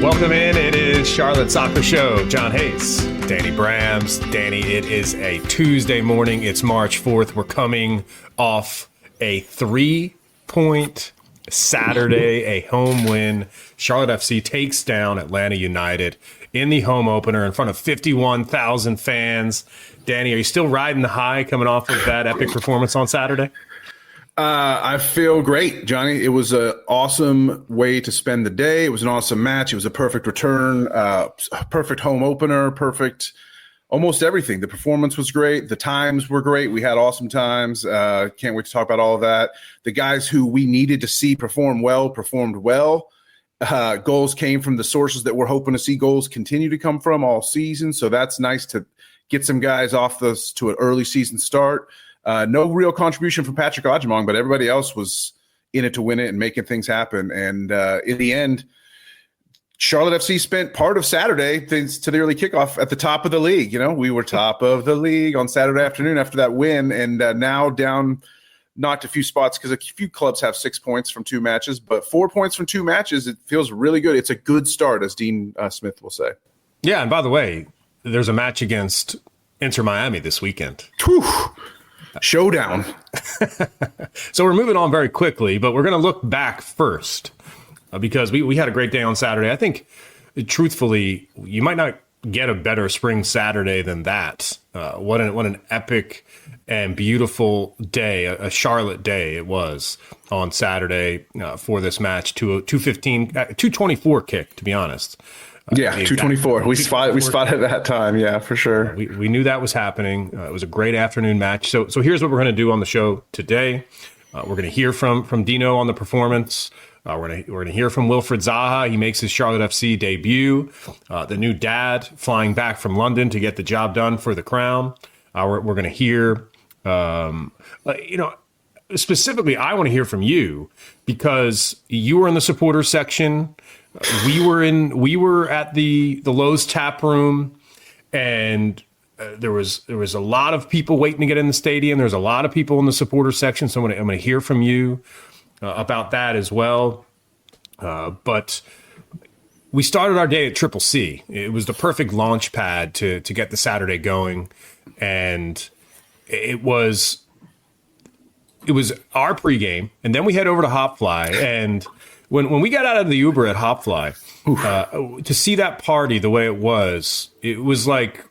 Welcome in. It is Charlotte Soccer Show. John Hayes, Danny Brams. Danny, it is a Tuesday morning. It's March 4th. We're coming off a 3-point Saturday, a home win. Charlotte FC takes down Atlanta United in the home opener in front of 51,000 fans. Danny, are you still riding the high coming off of that epic performance on Saturday? I feel great, Johnny. It was an awesome way to spend the day. It was an awesome match. It was a perfect return, perfect home opener, perfect almost everything. The performance was great. The times were great. We had awesome times. Can't wait to talk about all of that. The guys who we needed to see perform well performed well. Goals came from the sources that we're hoping to see goals continue to come from all season. So that's nice to get some guys off this to an early season start. No real contribution from Patrick Ajimong, but everybody else was in it to win it and making things happen. And in the end, Charlotte FC spent part of Saturday to the early kickoff at the top of the league. You know, we were top of the league on Saturday afternoon after that win, and now down knocked a few spots because a few clubs have 6 points from 2 matches, but 4 points from 2 matches. It feels really good. It's a good start, as Dean Smith will say. Yeah, and by the way, there's a match against Inter Miami this weekend. Whew. Showdown. So we're moving on very quickly, but we're going to look back first because we had a great day on Saturday. I think, truthfully, you might not get a better spring Saturday than that. What an epic and beautiful day, a Charlotte day it was on Saturday for this match. 224 kick, to be honest. Yeah, 224. We spotted that time. Yeah, for sure. We knew that was happening. It was a great afternoon match. So here's what we're going to do on the show today. We're going to hear from Dino on the performance. We're going to hear from Wilfried Zaha. He makes his Charlotte FC debut. The new dad flying back from London to get the job done for the Crown. We're going to hear, specifically, I want to hear from you because you were in the supporter section. We were at the Lowe's tap room, and there was a lot of people waiting to get in the stadium. There's a lot of people in the supporter section, so I'm going to hear from you about that as well. But we started our day at Triple C. It was the perfect launch pad to get the Saturday going, and it was our pregame, and then we head over to Hopfly. And when we got out of the Uber at Hopfly, to see that party the way it was like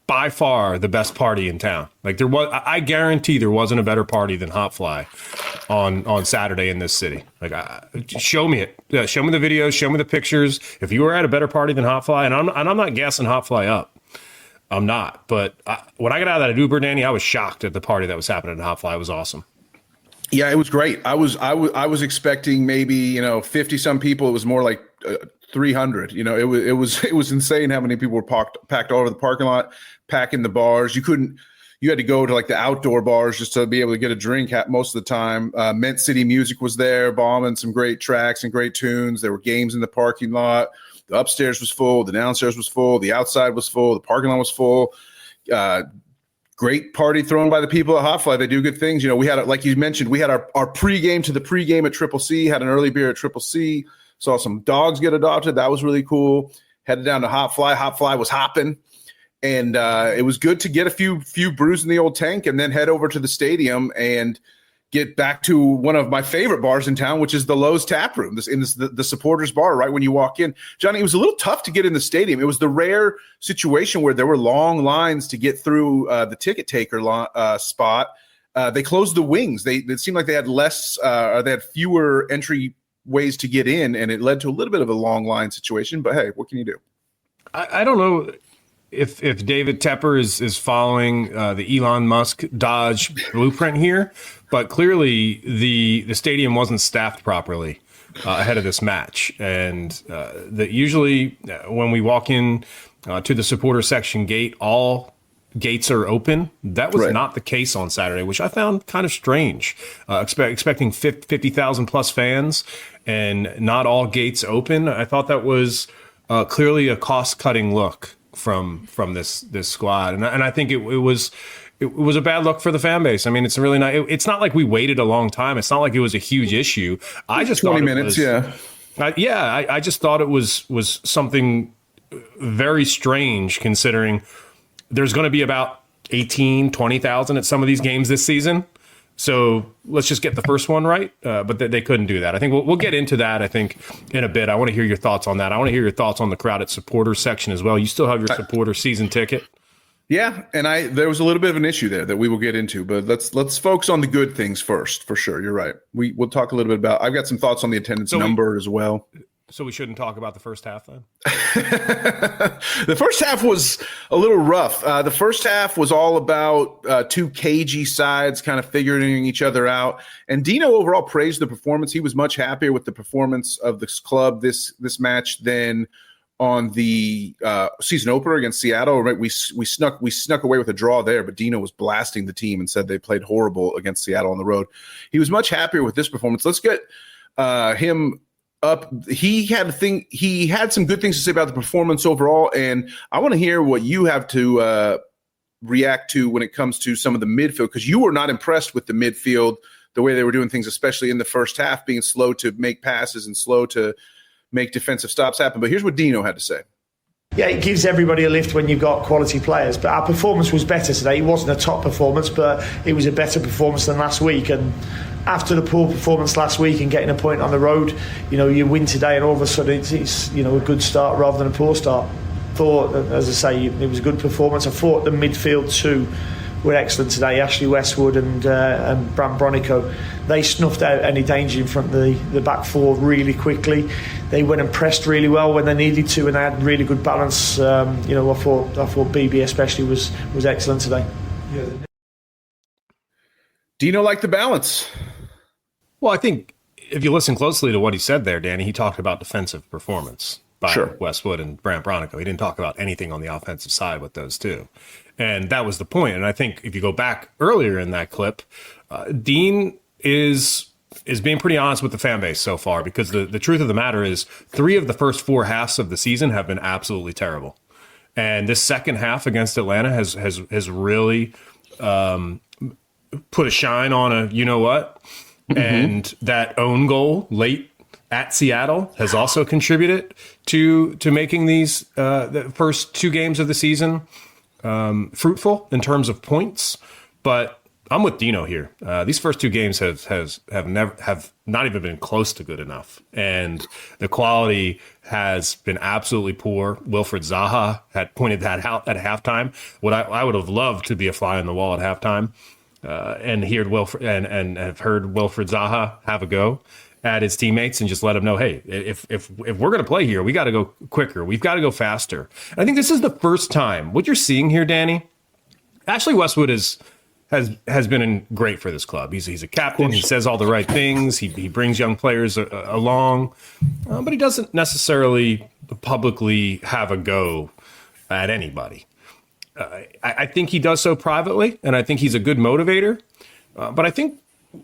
by far the best party in town. Like I guarantee there wasn't a better party than Hopfly on Saturday in this city. Like, show me it. Show me the videos. Show me the pictures. If you were at a better party than Hopfly, and I'm not gassing Hopfly up. I'm not. But when I got out of that Uber, Danny, I was shocked at the party that was happening at Hopfly. It was awesome. Yeah, it was great. I was expecting maybe 50 some people. It was more like 300. It was insane how many people were packed all over the parking lot, packing the bars. You had to go to like the outdoor bars just to be able to get a drink most of the time. Mint City Music was there, bombing some great tracks and great tunes. There were games in the parking lot. The upstairs was full. The downstairs was full. The outside was full. The parking lot was full. Great party thrown by the people at Hotfly. They do good things. We had, like you mentioned, we had our pregame to the pregame at Triple C, had an early beer at Triple C, saw some dogs get adopted. That was really cool. Headed down to Hotfly. Hotfly was hopping. And it was good to get a few brews in the old tank and then head over to the stadium and get back to one of my favorite bars in town, which is the Lowe's Tap Room, the supporters bar right when you walk in. Johnny, it was a little tough to get in the stadium. It was the rare situation where there were long lines to get through the ticket taker spot. They closed the wings. It seemed like they had they had fewer entry ways to get in, and it led to a little bit of a long line situation. But hey, what can you do? I don't know if David Tepper is following the Elon Musk Dodge blueprint here, but clearly the stadium wasn't staffed properly ahead of this match. And that usually when we walk in to the supporter section gate, all gates are open. That was not the case on Saturday, which I found kind of strange. Expecting 50,000 plus fans and not all gates open. I thought that was clearly a cost-cutting look from this squad, and I think it was a bad look for the fan base. I mean, it's really not. It's not like we waited a long time. It's not like it was a huge issue. I just 20 minutes. Yeah. I just thought it was something very strange, considering there's going to be about 20,000 at some of these games this season. So let's just get the first one right. But they couldn't do that. I think we'll get into that, I think, in a bit. I want to hear your thoughts on that. I want to hear your thoughts on the crowded supporters section as well. You still have your supporter season ticket? Yeah, and there was a little bit of an issue there that we will get into, but let's focus on the good things first, for sure. You're right. We'll talk a little bit about. I've got some thoughts on the attendance number as well. So we shouldn't talk about the first half then? The first half was a little rough. The first half was all about two cagey sides kind of figuring each other out. And Dino overall praised the performance. He was much happier with the performance of this club this match than on the season opener against Seattle. Right? We snuck away with a draw there, but Dino was blasting the team and said they played horrible against Seattle on the road. He was much happier with this performance. Let's get him up. He had some good things to say about the performance overall, and I want to hear what you have to react to when it comes to some of the midfield, because you were not impressed with the midfield, the way they were doing things, especially in the first half, being slow to make passes and slow to make defensive stops happen. But here's what Dino had to say. Yeah, it gives everybody a lift when you've got quality players. But our performance was better today. It wasn't a top performance, but it was a better performance than last week. And after the poor performance last week and getting a point on the road, you win today and all of a sudden it's a good start rather than a poor start. Thought, as I say, it was a good performance. I thought the midfield too were excellent today. Ashley Westwood and Bram Bronico, they snuffed out any danger in front of the back four really quickly. They went and pressed really well when they needed to, and they had really good balance. I thought BB especially was excellent today. Yeah. Dino liked the balance. Well, I think if you listen closely to what he said there, Danny, he talked about defensive performance by Westwood and Bram Bronico. He didn't talk about anything on the offensive side with those two. And that was the point. And I think if you go back earlier in that clip, Dean is being pretty honest with the fan base so far, because the truth of the matter is 3 of the first 4 halves of the season have been absolutely terrible. And this second half against Atlanta has really put a shine on a you-know-what. Mm-hmm. And that own goal late at Seattle has also contributed to making these the first 2 games of the season fruitful in terms of points. But I'm with Dino here. These first 2 games have not even been close to good enough, and the quality has been absolutely poor. Wilfried Zaha had pointed that out at halftime. What I would have loved to be a fly on the wall at halftime, and heard and have heard Wilfried Zaha have a go at his teammates and just let them know, hey, if we're going to play here, we got to go quicker. We've got to go faster. And I think this is the first time. What you're seeing here, Danny, Ashley Westwood has been great for this club. He's a captain. He says all the right things. He brings young players along, but he doesn't necessarily publicly have a go at anybody. I think he does so privately, and I think he's a good motivator. But I think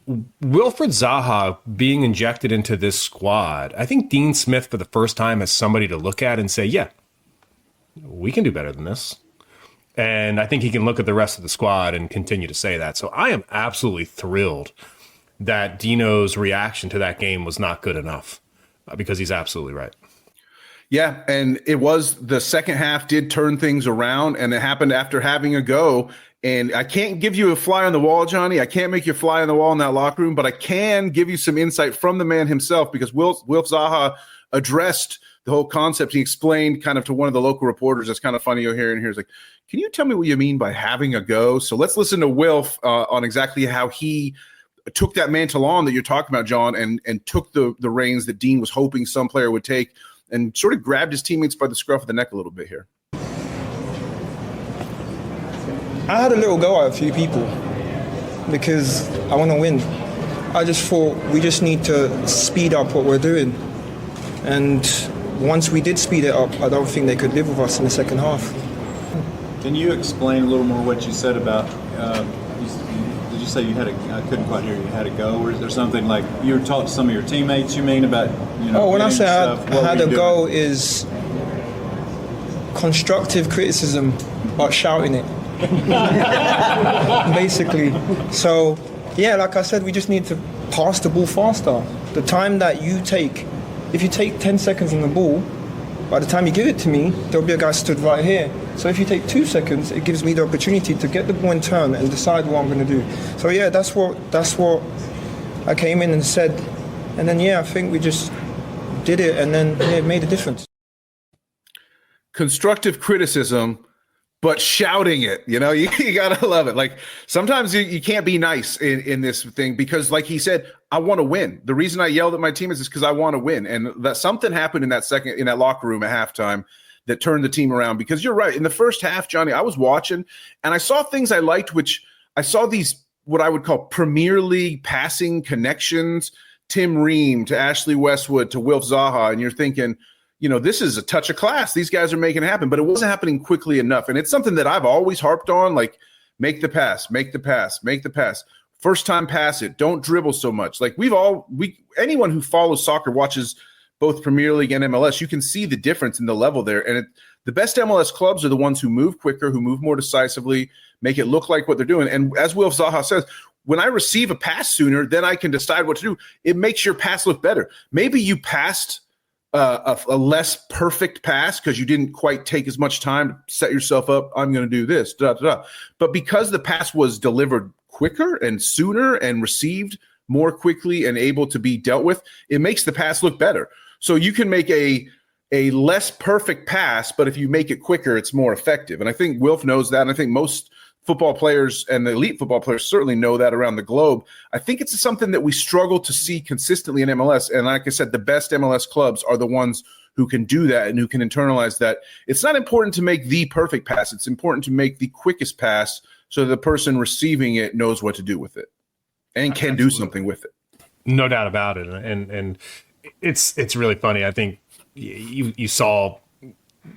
Wilfried Zaha being injected into this squad, I think Dean Smith for the first time has somebody to look at and say, yeah, we can do better than this. And I think he can look at the rest of the squad and continue to say that. So I am absolutely thrilled that Dino's reaction to that game was not good enough, because he's absolutely right. Yeah, and it was the second half did turn things around, and it happened after having a go. And I can't give you a fly on the wall, Johnny. I can't make you fly on the wall in that locker room, but I can give you some insight from the man himself, because Wilf Zaha addressed the whole concept. He explained kind of to one of the local reporters. It's kind of funny you'll hear in here. He's like, can you tell me what you mean by having a go? So let's listen to Wilf on exactly how he took that mantle on that you're talking about, John, and took the reins that Dean was hoping some player would take, and sort of grabbed his teammates by the scruff of the neck a little bit here. I had a little go at a few people because I want to win. I just thought we just need to speed up what we're doing. And once we did speed it up, I don't think they could live with us in the second half. Can you explain a little more what you said about, did you say you had I couldn't quite hear you had a go, or is there something like you were taught to some of your teammates, you mean, about, when I say I had a go is constructive criticism, but shouting it. Basically. So, yeah, like I said, we just need to pass the ball faster. The time that you take if you take 10 seconds on the ball, by the time you give it to me, there'll be a guy stood right here. So if you take 2 seconds, it gives me the opportunity to get the ball in turn and decide what I'm going to do. So yeah, that's what I came in and said. And then, I think we just did it, and then it made a difference. Constructive criticism, but shouting it, you gotta love it. Like sometimes you can't be nice in this thing because, like he said, I want to win. The reason I yelled at my team is because I want to win, and that something happened in that locker room at halftime that turned the team around. Because you're right, in the first half, Johnny, I was watching and I saw things I liked, which I saw these what I would call Premier League passing connections. Tim Ream to Ashley Westwood to Wilf Zaha, and you're thinking, this is a touch of class. These guys are making it happen, but it wasn't happening quickly enough. And it's something that I've always harped on, like make the pass, make the pass, make the pass. First time pass it. Don't dribble so much. Like anyone who follows soccer, watches both Premier League and MLS, you can see the difference in the level there. And the best MLS clubs are the ones who move quicker, who move more decisively, make it look like what they're doing. And as Wilf Zaha says, when I receive a pass sooner, then I can decide what to do. It makes your pass look better. Maybe you passed a less perfect pass because you didn't quite take as much time to set yourself up. I'm going to do this, But because the pass was delivered quicker and sooner and received more quickly and able to be dealt with, it makes the pass look better. So you can make a less perfect pass, but if you make it quicker, it's more effective. And I think Wilf knows that. And I think most football players and the elite football players certainly know that around the globe. I think it's something that we struggle to see consistently in MLS. And like I said, the best MLS clubs are the ones who can do that and who can internalize that. It's not important to make the perfect pass. It's important to make the quickest pass so the person receiving it knows what to do with it and can do something with it. No doubt about it. And it's really funny. I think you saw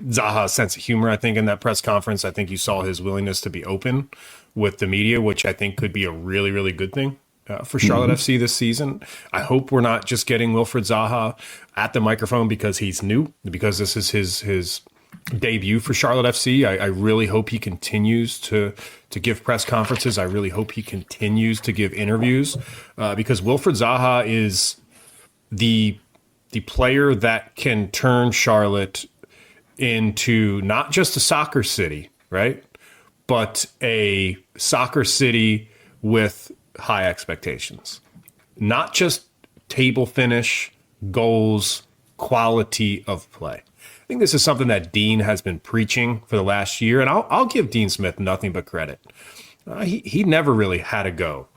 Zaha's sense of humor, I think, in that press conference. I think you saw his willingness to be open with the media, which I think could be a really, really good thing for Charlotte FC this season. I hope we're not just getting Wilfried Zaha at the microphone because he's new, because this is his debut for Charlotte FC. I really hope he continues to give press conferences. I really hope he continues to give interviews because Wilfried Zaha is the player that can turn Charlotte into not just a soccer city, right? But a soccer city with high expectations. Not just table finish, goals, quality of play. I think this is something that Dean has been preaching for the last year, and I'll give Dean Smith nothing but credit. He never really had a go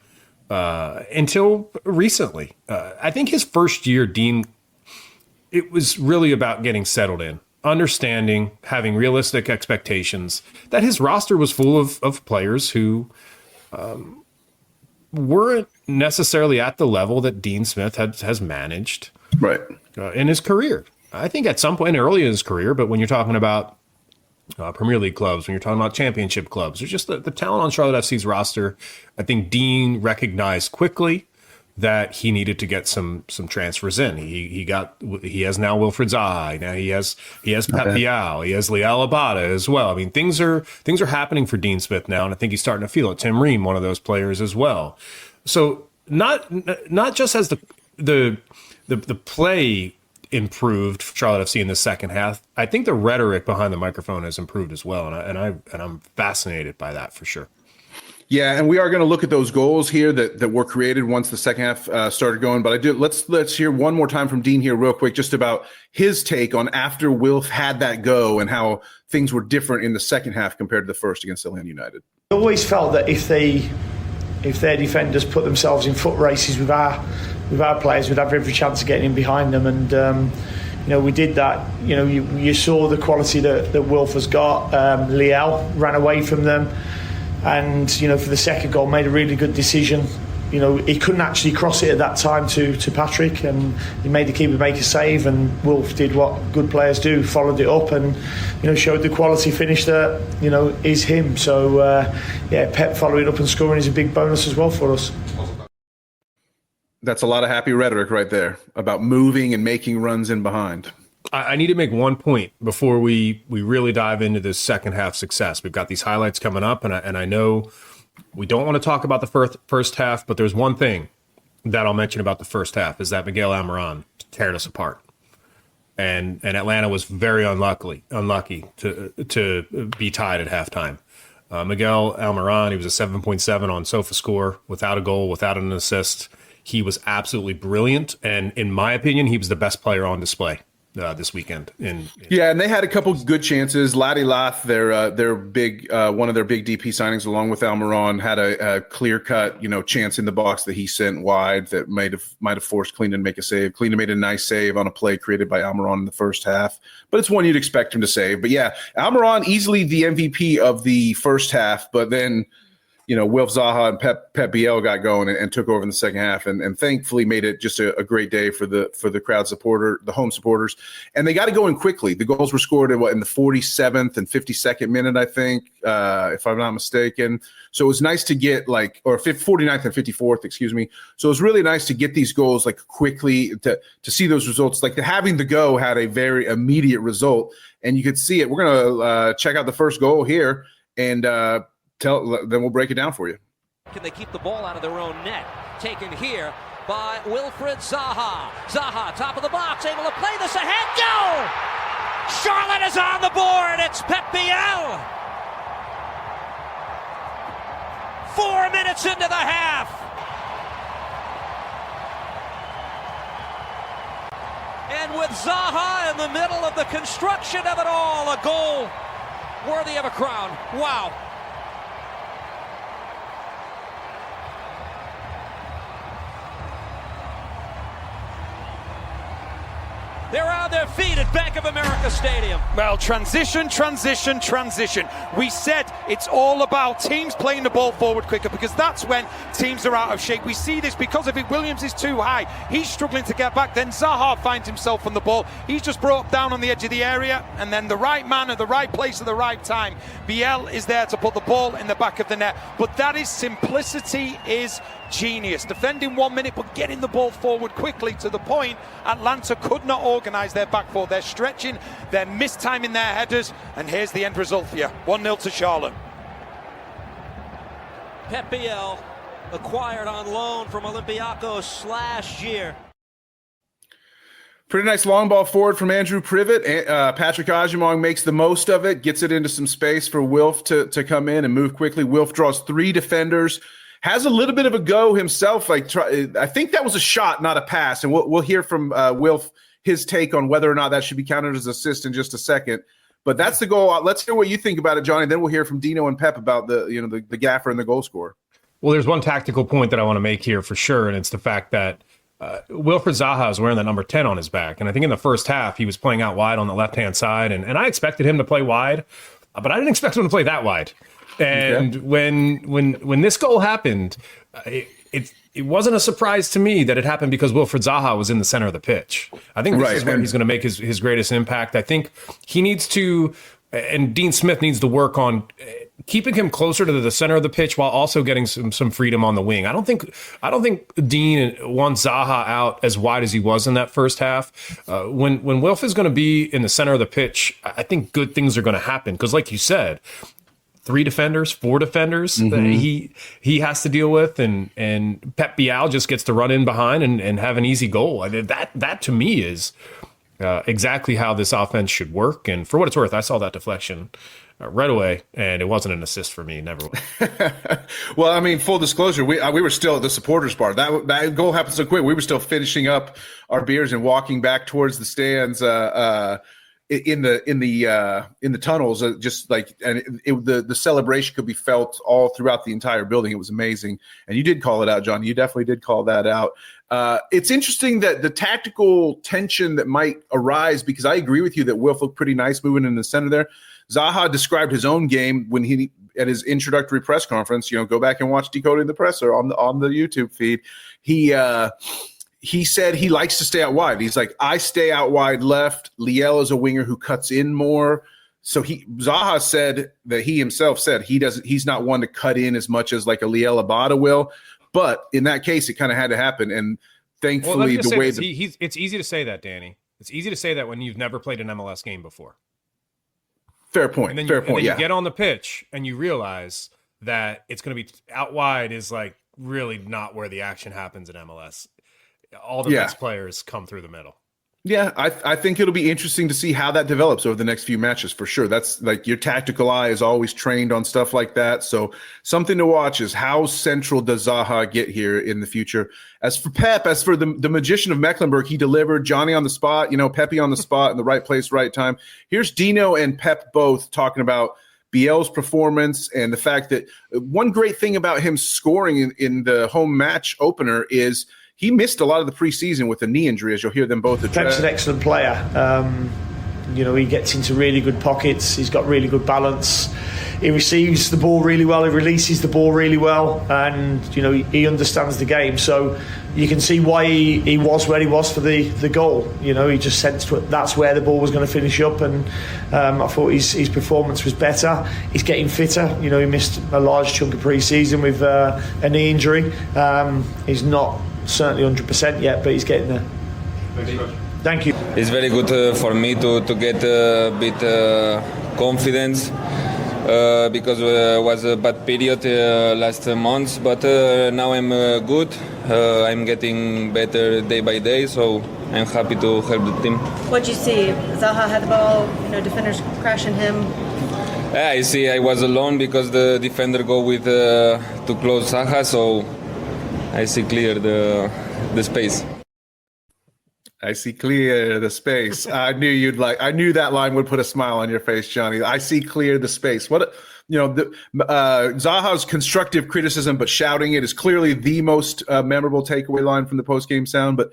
until recently. I think his first year, Dean, it was really about getting settled in, understanding, having realistic expectations that his roster was full of players who weren't necessarily at the level that Dean Smith has managed in his career. I think at some point early in his career, but when you're talking about Premier League clubs, when you're talking about championship clubs, there's just the talent on Charlotte FC's roster. I think Dean recognized quickly that he needed to get some transfers in. He has now Wilfried Zaha. Now he has Pep Biel. He has Liel Abada as well. I mean, things are happening for Dean Smith now, and I think he's starting to feel it. Tim Ream, one of those players as well. So not just as the play improved for Charlotte FC in the second half, I think the rhetoric behind the microphone has improved as well, and I'm fascinated by that for sure. Yeah, and we are going to look at those goals here that were created once the second half started going. But let's hear one more time from Dean here real quick, just about his take on after Wilf had that go and how things were different in the second half compared to the first against Atlanta United. I always felt that if their defenders put themselves in foot races with our players, we'd have every chance of getting in behind them. And we did that. You saw the quality that Wilf has got. Liel ran away from them. And, for the second goal, made a really good decision. He couldn't actually cross it at that time to Patrick, and he made the keeper make a save, and Wilf did what good players do, followed it up and, showed the quality finish that, is him. So, Pep following up and scoring is a big bonus as well for us. That's a lot of happy rhetoric right there about moving and making runs in behind. I need to make one point before we really dive into this second half success. We've got these highlights coming up, and I know we don't want to talk about the first half, but there's one thing that I'll mention about the first half is that Miguel Almiron teared us apart. and Atlanta was very unlucky to be tied at halftime. Miguel Almiron, he was a 7.7 on SofaScore, without a goal, without an assist. He was absolutely brilliant, and in my opinion, he was the best player on display this weekend. Yeah, and they had a couple good chances. Laddie Lath, their big one of their big DP signings, along with Almiron, had a clear cut chance in the box that he sent wide that might have forced Clean to make a save. Clean made a nice save on a play created by Almiron in the first half, but it's one you'd expect him to save. But yeah, Almiron easily the MVP of the first half, but then Wilf Zaha and Pep Biel got going and took over in the second half, and thankfully made it just a great day for the crowd supporter, the home supporters, and they got it going quickly. The goals were scored in the 47th and 52nd minute, I think, if I'm not mistaken. So it was nice to get 49th and 54th, excuse me. So it was really nice to get these goals quickly to see those results. Having the go had a very immediate result, and you could see it. We're gonna check out the first goal here and. Then we'll break it down for you. Can they keep the ball out of their own net? Taken here by Wilfried Zaha. Zaha, top of the box, able to play this ahead. Go! Charlotte is on the board. It's Pep Biel. 4 minutes into the half. And with Zaha in the middle of the construction of it all, a goal worthy of a crown. Wow. They're on their feet at Bank of America Stadium. Well, transition. We said it's all about teams playing the ball forward quicker, because that's when teams are out of shape. We see this because of it. Williams is too high. He's struggling to get back. Then Zaha finds himself on the ball. He's just brought down on the edge of the area, and then the right man at the right place at the right time. Biel is there to put the ball in the back of the net. But that is simplicity is genius. Defending 1 minute, but getting the ball forward quickly to the point Atlanta could not organise their back four. They're stretching, they're mistiming their headers, and here's the end result for you. 1-0 to Charlotte. Pep Biel, acquired on loan from Olympiacos last year. Pretty nice long ball forward from Andrew Privet. Patrick Ajimong makes the most of it, gets it into some space for Wilf to come in and move quickly. Wilf draws 3 defenders. Has a little bit of a go himself. I think that was a shot, not a pass. And we'll hear from Wilf his take on whether or not that should be counted as assist in just a second. But that's the goal. Let's hear what you think about it, Johnny. Then we'll hear from Dino and Pep about the gaffer and the goal scorer. Well, there's one tactical point that I want to make here for sure, and it's the fact that Wilfried Zaha is wearing the number 10 on his back. And I think in the first half, he was playing out wide on the left-hand side, and I expected him to play wide, but I didn't expect him to play that wide. And when this goal happened, it wasn't a surprise to me that it happened because Wilfried Zaha was in the center of the pitch. I think this is where he's going to make his greatest impact. I think he needs to, and Dean Smith needs to work on keeping him closer to the center of the pitch while also getting some freedom on the wing. I don't think Dean wants Zaha out as wide as he was in that first half. When Wilf is going to be in the center of the pitch, I think good things are going to happen because, like you said, 3 defenders, 4 defenders that he has to deal with, and Pep Biel just gets to run in behind and have an easy goal. I mean, that to me is exactly how this offense should work. And for what it's worth, I saw that deflection right away, and it wasn't an assist for me. Never was. Well, I mean, full disclosure, we were still at the supporters bar. That goal happened so quick. We were still finishing up our beers and walking back towards the stands. In the tunnels, the celebration could be felt all throughout the entire building. It was amazing, and you did call it out, John. You definitely did call that out. It's interesting that the tactical tension that might arise, because I agree with you that Wilf looked pretty nice moving in the center there. Zaha described his own game when he at his introductory press conference. Go back and watch Decoding the Presser on the YouTube feed. He said he likes to stay out wide. He's like, I stay out wide left. Liel is a winger who cuts in more. So Zaha said that he himself said he's not one to cut in as much as like a Liel Abada will. But in that case, it kind of had to happen. And thankfully, the way it's easy to say that, Danny. It's easy to say that when you've never played an MLS game before. Fair point. And then you get on the pitch and you realize that it's going to be out wide is like really not where the action happens in MLS. All the best players come through the middle. Yeah, I think it'll be interesting to see how that develops over the next few matches for sure. That's like your tactical eye is always trained on stuff like that. So something to watch is how central does Zaha get here in the future. As for Pep, as for the magician of Mecklenburg, he delivered Johnny on the spot, Pepe on the spot in the right place, right time. Here's Dino and Pep both talking about Biel's performance and the fact that one great thing about him scoring in the home match opener is he missed a lot of the preseason with a knee injury, as you'll hear them both address. Pep's an excellent player. He gets into really good pockets. He's got really good balance. He receives the ball really well. He releases the ball really well, and he understands the game. So you can see why he was where he was for the goal. He just sensed that's where the ball was going to finish up, and I thought his performance was better. He's getting fitter. He missed a large chunk of pre-season with a knee injury. He's not certainly 100% yet, but he's getting there. Thank you. It's very good for me to get a bit confidence because it was a bad period last months, but now I'm good. I'm getting better day by day, so I'm happy to help the team. What'd you see? Zaha had the ball, defenders crashing him. Yeah, I see I was alone because the defender go with to close Zaha, so I see clear the space. I see clear the space. I knew that line would put a smile on your face, Johnny. I see clear the space. Zaha's constructive criticism, but shouting it is clearly the most memorable takeaway line from the post-game sound. But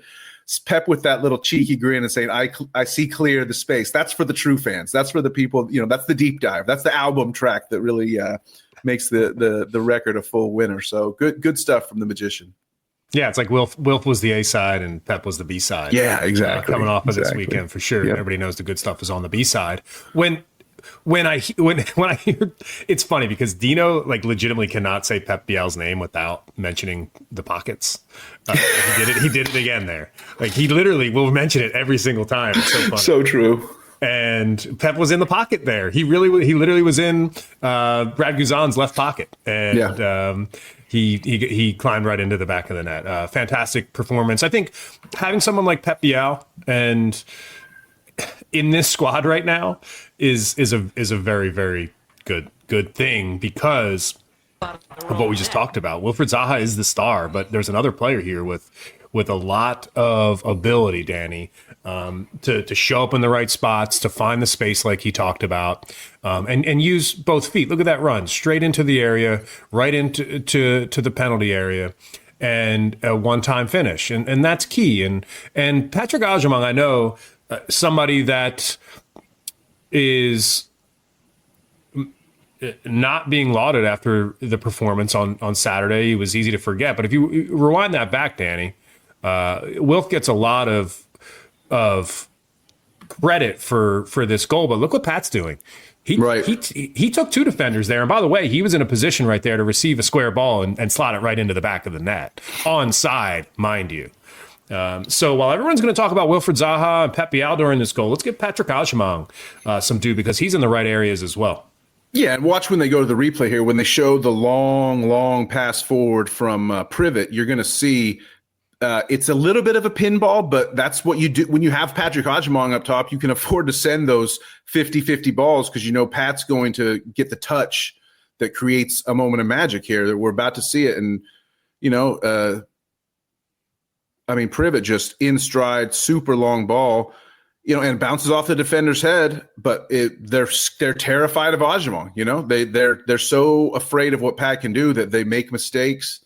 Pep with that little cheeky grin and saying, I see clear the space. That's for the true fans. That's for the people, that's the deep dive. That's the album track that really makes the record a full winner. So good stuff from the magician. Yeah, it's like Wilf was the A side and Pep was the B side. Yeah, exactly. Coming off of this weekend for sure. Yep. Everybody knows the good stuff is on the B side. When I hear, it's funny because Dino legitimately cannot say Pep Biel's name without mentioning the pockets. He did it again there. He literally will mention it every single time. It's so funny. So true. And Pep was in the pocket there. He literally was in Brad Guzan's left pocket, and he climbed right into the back of the net. Fantastic performance. I think having someone like Pep Biel and in this squad right now is a very, very good thing because of what we just talked about. Wilfried Zaha is the star, but there's another player here with a lot of ability, Danny, to show up in the right spots, to find the space like he talked about, and use both feet. Look at that run, straight into the area, right into the penalty area, and a one-time finish. And that's key. And Patrick Agyemang, I know somebody that is not being lauded after the performance on Saturday. It was easy to forget. But if you rewind that back, Danny, Wilf gets a lot of credit for this goal, but look what Pat's doing. He took two defenders there, and by the way, he was in a position right there to receive a square ball and slot it right into the back of the net, onside, mind you. So while everyone's going to talk about Wilfried Zaha and Pep Biel during this goal, let's give Patrick Agyemang some due because he's in the right areas as well. Yeah, and watch when they go to the replay here. When they show the long pass forward from Privet, you're going to see it's a little bit of a pinball, but that's what you do. When you have Patrick Agyemang up top, you can afford to send those 50-50 balls because Pat's going to get the touch that creates a moment of magic here. That we're about to see it. And, Privet just in stride, super long ball, and bounces off the defender's head, but they're terrified of Agyemang. They're so afraid of what Pat can do that they make mistakes,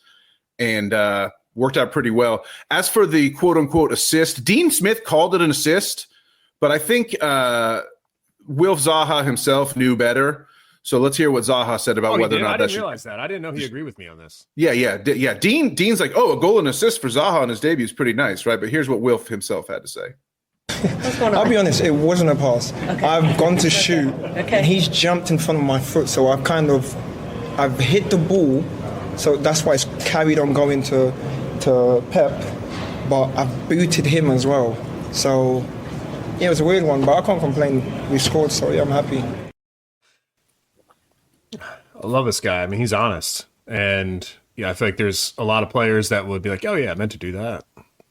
and worked out pretty well. As for the quote unquote assist, Dean Smith called it an assist, but I think Wilf Zaha himself knew better. So let's hear what Zaha said about whether or not I didn't realize that. I didn't know he agreed with me on this. Yeah. Dean's like, a goal and assist for Zaha on his debut is pretty nice, right? But here's what Wilf himself had to say. I'll be honest, it wasn't a pass. Okay. I've gone to shoot, and he's jumped in front of my foot, so I've hit the ball, so that's why it's carried on going to Pep, but I've booted him as well. So, yeah, it was a weird one, but I can't complain. We scored, so yeah, I'm happy. I love this guy. I mean, he's honest, and I feel like there's a lot of players that would be like, "Oh yeah, I meant to do that."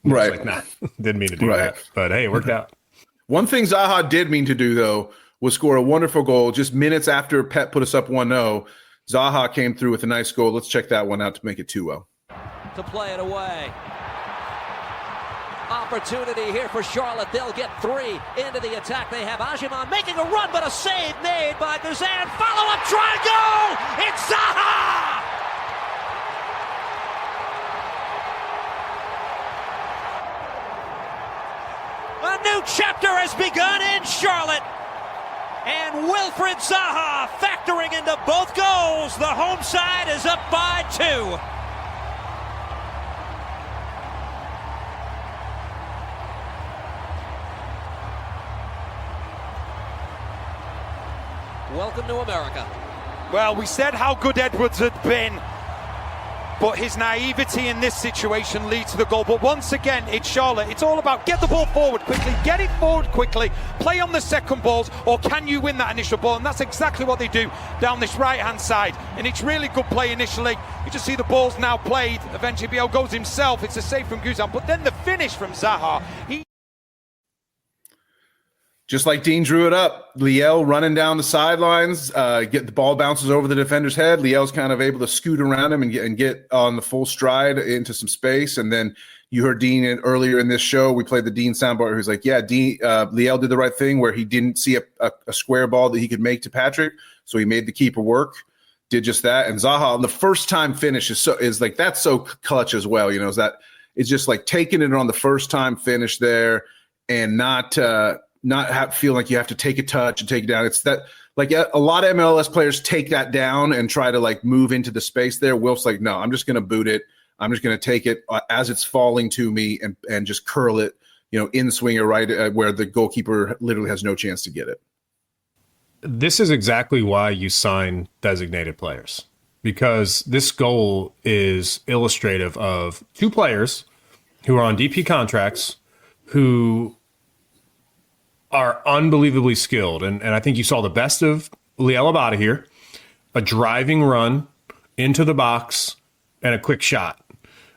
Right. Like, nah, didn't mean to do that. But hey, it worked out. One thing Zaha did mean to do, though, was score a wonderful goal just minutes after Pep put us up 1-0. Zaha came through with a nice goal. Let's check that one out to make it 2-0. To play it away. Opportunity here for Charlotte. They'll get 3 into the attack. They have Ajiman making a run, but a save made by Guzan. Follow-up try, goal! It's Zaha! A new chapter has begun in Charlotte. And Wilfried Zaha factoring into both goals. The home side is up by 2. Welcome to America. Well, we said how good Edwards had been, but his naivety in this situation leads to the goal. But once again, it's Charlotte. It's all about get the ball forward quickly, get it forward quickly, play on the second balls, or can you win that initial ball? And that's exactly what they do down this right-hand side. And it's really good play initially. You just see the ball's now played. Eventually, Biel goes himself. It's a save from Guzan. But then the finish from Zaha. Just like Dean drew it up, Liel running down the sidelines, get the ball bounces over the defender's head. Liel's kind of able to scoot around him and get on the full stride into some space. And then you heard Dean earlier in this show. We played the Dean soundbar who's like, yeah, Liel did the right thing where he didn't see a square ball that he could make to Patrick. So he made the keeper work, did just that. And Zaha on the first time finish is like, that's so clutch as well. Is that it's just like taking it on the first time finish there and not feel like you have to take a touch and take it down. It's that like a lot of MLS players take that down and try to like move into the space there. Wilf's like, no, I'm just going to boot it. I'm just going to take it as it's falling to me and just curl it, in swinger right where the goalkeeper literally has no chance to get it. This is exactly why you sign designated players, because this goal is illustrative of 2 players who are on DP contracts who are unbelievably skilled. And I think you saw the best of Liel Abada here, a driving run into the box and a quick shot.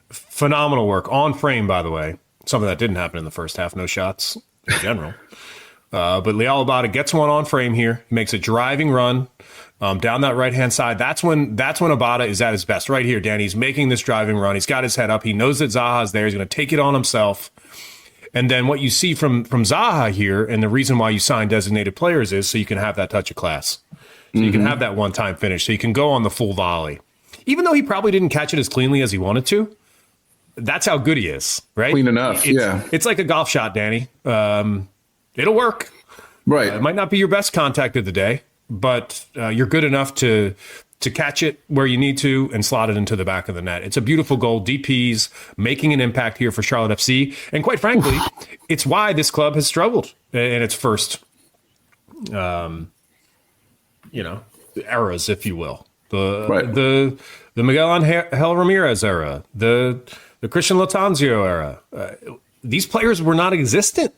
Phenomenal work on frame, by the way. Something that didn't happen in the first half, no shots in general. But Liel Abada gets one on frame here, makes a driving run down that right-hand side. That's when Abada is at his best. Right here, Danny's making this driving run. He's got his head up. He knows that Zaha's there. He's going to take it on himself. And then what you see from Zaha here, and the reason why you sign designated players is so you can have that touch of class. So you can have that one-time finish. So you can go on the full volley. Even though he probably didn't catch it as cleanly as he wanted to, that's how good he is, right? Clean enough, It's like a golf shot, Danny. It'll work. Right. It might not be your best contact of the day, but you're good enough to catch it where you need to and slot it into the back of the net. It's a beautiful goal. DP's making an impact here for Charlotte FC. And quite frankly, it's why this club has struggled in its first, eras, if you will. The Miguel Angel Ramirez era, the Christian Latanzio era. These players were not existent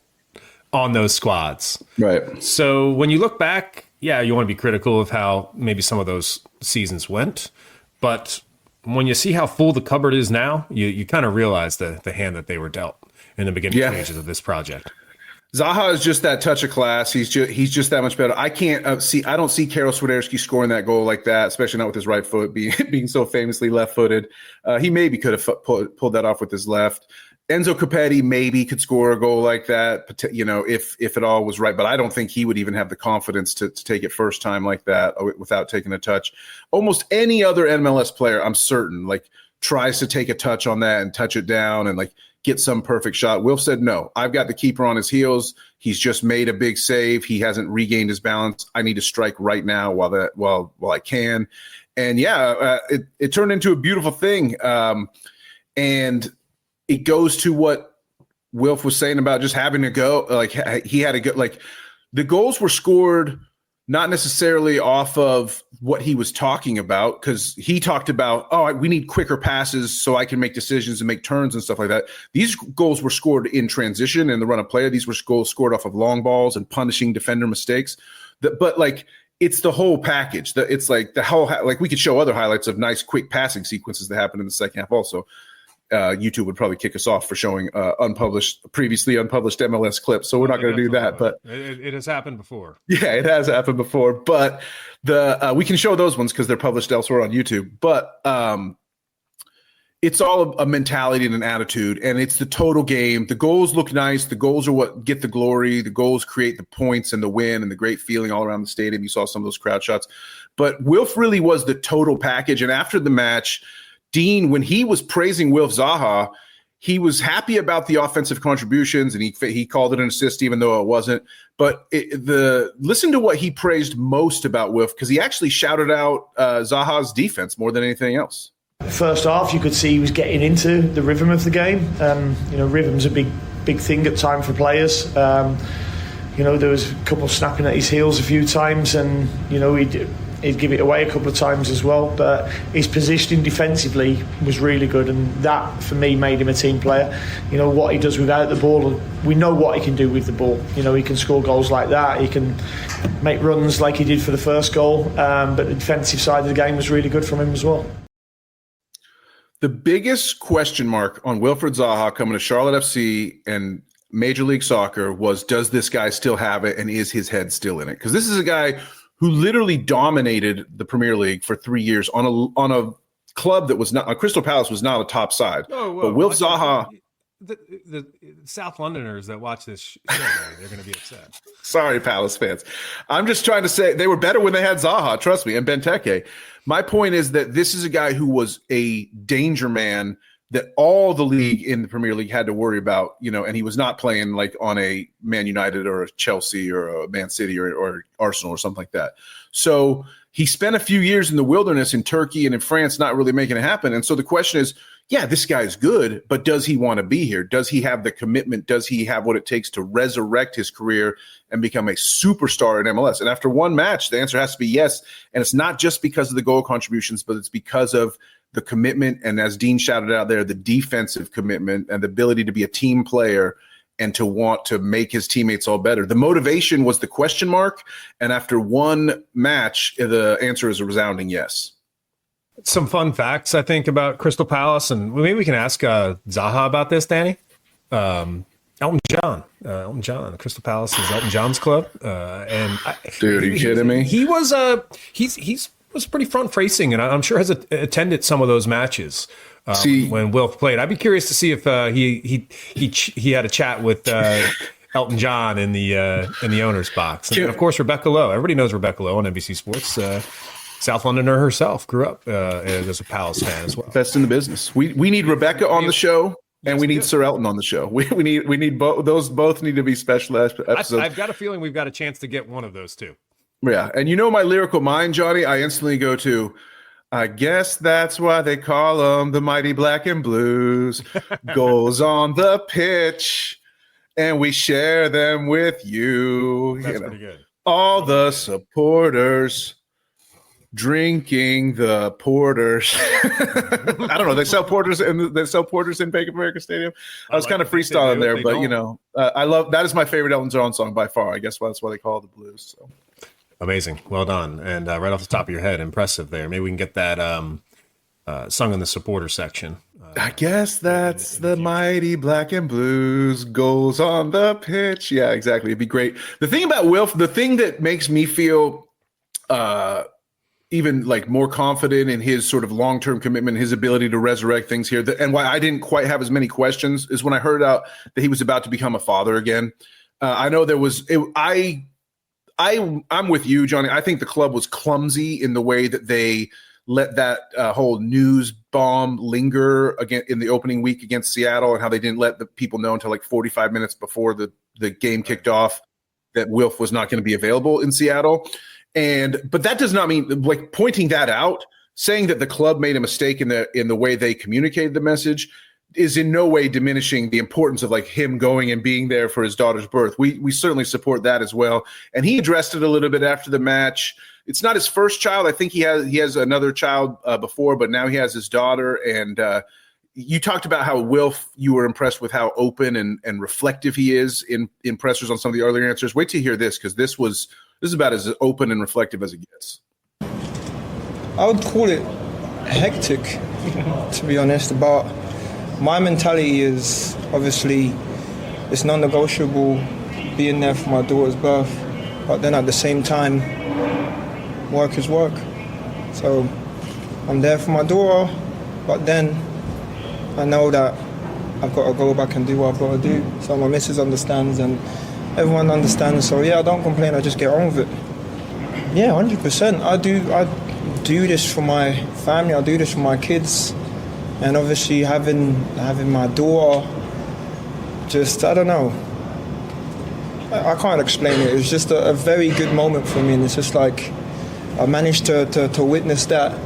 on those squads. Right. So when you look back, yeah, you want to be critical of how maybe some of those seasons went. But when you see how full the cupboard is now, you kind of realize the hand that they were dealt in the beginning stages of this project. Zaha is just that touch of class. He's just that much better. I don't see Karol Swiderski scoring that goal like that, especially not with his right foot being so famously left-footed. He maybe could have pulled that off with his left. Enzo Capetti maybe could score a goal like that, if it all was right. But I don't think he would even have the confidence to take it first time like that without taking a touch. Almost any other MLS player, I'm certain, tries to take a touch on that and touch it down and get some perfect shot. Wilf said, no, I've got the keeper on his heels. He's just made a big save. He hasn't regained his balance. I need to strike right now while I can. And it turned into a beautiful thing. And it goes to what Wilf was saying about just having to go. He had to go. The goals were scored not necessarily off of what he was talking about, because he talked about, we need quicker passes so I can make decisions and make turns and stuff like that. These goals were scored in transition and the run of play. These were goals scored off of long balls and punishing defender mistakes. It's the whole package. It's the whole we could show other highlights of nice quick passing sequences that happened in the second half also. YouTube would probably kick us off for showing previously unpublished MLS clips. So we're not going to do that. But it has happened before. Yeah, it has happened before. But we can show those ones because they're published elsewhere on YouTube. But it's all a mentality and an attitude, and it's the total game. The goals look nice. The goals are what get the glory. The goals create the points and the win and the great feeling all around the stadium. You saw some of those crowd shots. But Wilf really was the total package. And after the match, Dean, when he was praising Wilf Zaha, he was happy about the offensive contributions, and he called it an assist even though it wasn't. But listen to what he praised most about Wilf, because he actually shouted out Zaha's defense more than anything else. First half, you could see he was getting into the rhythm of the game. Rhythm's a big thing at times for players. There was a couple snapping at his heels a few times, and he'd give it away a couple of times as well. But his positioning defensively was really good, and that for me made him a team player. What he does without the ball, we know what he can do with the ball. He can score goals like that. He can make runs like he did for the first goal. But the defensive side of the game was really good from him as well. The biggest question mark on Wilfried Zaha coming to Charlotte FC and Major League Soccer was, does this guy still have it, and is his head still in it? Because this is a guy who literally dominated the Premier League for 3 years on a club that was not – Crystal Palace was not a top side. But Wilf Zaha – the South Londoners that watch this show, they're going to be upset. Sorry, Palace fans. I'm just trying to say they were better when they had Zaha, trust me, and Benteke. My point is that this is a guy who was a danger man that all the league in the Premier League had to worry about, and he was not playing like on a Man United or a Chelsea or a Man City or Arsenal or something like that. So he spent a few years in the wilderness in Turkey and in France not really making it happen. And so the question is, yeah, this guy's good, but does he want to be here? Does he have the commitment? Does he have what it takes to resurrect his career and become a superstar in MLS? And after one match, the answer has to be yes. And it's not just because of the goal contributions, but it's because of the commitment. And as Dean shouted out there, the defensive commitment and the ability to be a team player and to want to make his teammates all better. The motivation was the question mark. And after one match, the answer is a resounding yes. Some fun facts, I think, about Crystal Palace, and maybe we can ask Zaha about this, Danny. Elton John, Crystal Palace is Elton John's club, dude, are you kidding me? He was he's was pretty front facing, and I'm sure has attended some of those matches when Wilf played. I'd be curious to see if he had a chat with Elton John in the owner's box, and of course Rebecca Lowe. Everybody knows Rebecca Lowe on NBC Sports. South Londoner herself, grew up as a Palace fan as well. Best in the business. We need Rebecca on the show, and we need Sir Elton on the show. We need both. Those both need to be special episodes. I've got a feeling we've got a chance to get one of those too. Yeah, and my lyrical mind, Johnny. I instantly go to, I guess that's why they call them the mighty black and blues. Goals on the pitch, and we share them with you. That's pretty good. All the supporters. Drinking the porters. I don't know. They sell porters in Bank of America Stadium. I was kind of freestyling there, but I love that is my favorite Elton John song by far. I guess that's why they call it the blues. So. Amazing, well done, and right off the top of your head, impressive there. Maybe we can get that sung in the supporter section. I guess that's the mighty black and blues goals on the pitch. Yeah, exactly. It'd be great. The thing about Wilf, the thing that makes me feel even like more confident in his sort of long-term commitment, his ability to resurrect things here. And why I didn't quite have as many questions is when I heard out that he was about to become a father again. I know there was, I'm with you, Johnny. I think the club was clumsy in the way that they let that whole news bomb linger again in the opening week against Seattle, and how they didn't let the people know until like 45 minutes before the game kicked off that Wilf was not going to be available in Seattle. But that does not mean, like, pointing that out, saying that the club made a mistake in the way they communicated the message is in no way diminishing the importance of like him going and being there for his daughter's birth. We certainly support that as well. And he addressed it a little bit after the match. It's not his first child. I think he has another child before, but now he has his daughter. And you talked about how Wilf, you were impressed with how open and reflective he is in pressers on some of the earlier answers. Wait till you hear this, because this is about as open and reflective as it gets. I would call it hectic, to be honest, but my mentality is obviously it's non-negotiable being there for my daughter's birth, but then at the same time, work is work. So I'm there for my daughter, but then I know that I've got to go back and do what I've got to do. So my missus understands and everyone understands. So yeah, I don't complain, I just get on with it. Yeah, 100%. I do this for my family, I do this for my kids. And obviously having my daughter, just, I don't know. I can't explain it. It was just a very good moment for me. And it's just like, I managed to witness that.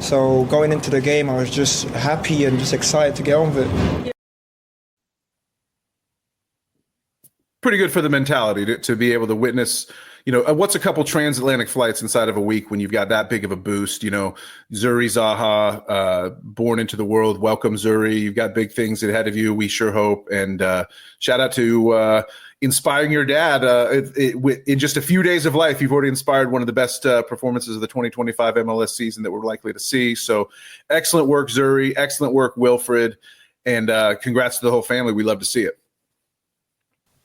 So going into the game, I was just happy and just excited to get on with it. Pretty good for the mentality to be able to witness, what's a couple transatlantic flights inside of a week when you've got that big of a boost, Zuri Zaha, born into the world. Welcome, Zuri. You've got big things ahead of you. We sure hope. And shout out to inspiring your dad. In just a few days of life, you've already inspired one of the best performances of the 2025 MLS season that we're likely to see. So excellent work, Zuri. Excellent work, Wilfried. And congrats to the whole family. We love to see it.